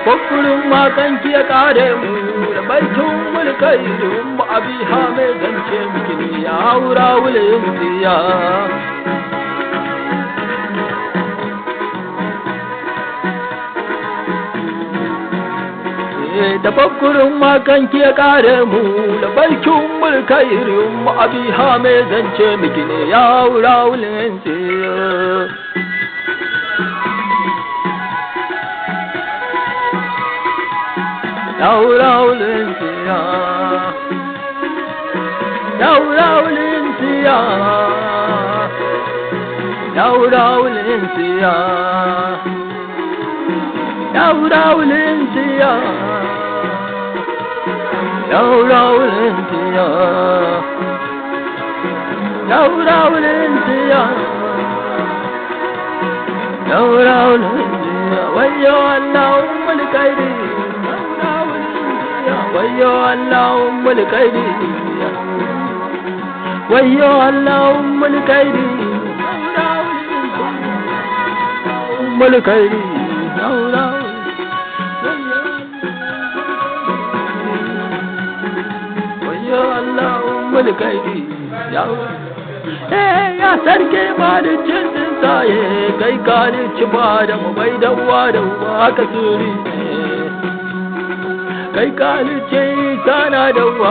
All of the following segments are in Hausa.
tafakkurin makanki ya kare mu da baitin mulkairin mu abiha mai zance miki ne ya haura wulin tsiya tafakkurin makanki ya kare mu da baitin mulkairin mu abiha mai zance miki ne ya haura wulin tsiya Yaura ulintiya, yaura ulintiya, yaura ulintiya, yaura ulintiya, yaura ulintiya, yaura ulintiya, yaura ulintiya, wayo Allah ummul kairi. Wayo Allah ummul kairi wayo Allah ummul kairi ummul kairi wayo Allah ummul kairi ya sarki malicin tsaye kai kalici ba da mu bai da uwa da uwa ka suri kai kalice kana da uwa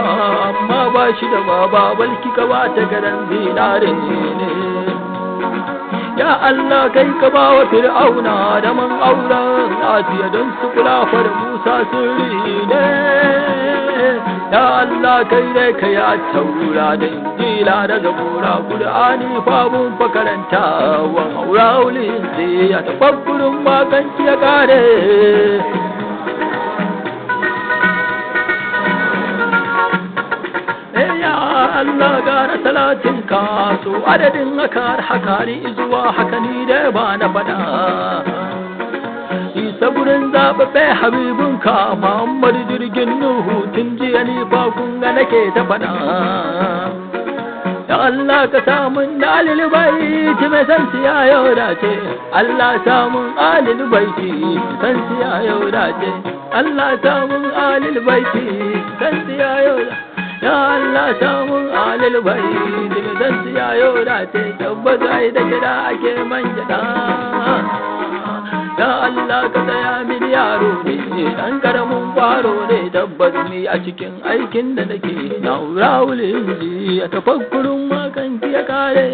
amma ba shi da baba balki ka ba ta garan zinare ne ya Allah kai ka ba wa fir'auna da man auren asiya don su kula fa da Musa sirri ne ya Allah kai ne ka ya taura da injila da zabura qur'ani fa mun fa karanta wa auraulin sai ya tafakkurun makanki ya kare Allah gara talatin ka so adadin hakari zuwa haka ni da ba na fada isa gurin zaɓaɓɓe habibin ka Muhammad jirgin Nuhu tun jiya ni fa kun ga nake ta fada ya Allah ka samun alil baiti mai san siya yau dace Allah samun alil baiti san siya yau dace Allah samun alil baiti san siya yau dace ya Allah samun alil bai daga zan siya yau da ce tabbata da gida ake manjada ya Allah ka tsaya min yaro ne dan karamin kwaro ne tabbas ni a cikin aikin da nake na wulin ji a tafakkurin makanki ya kare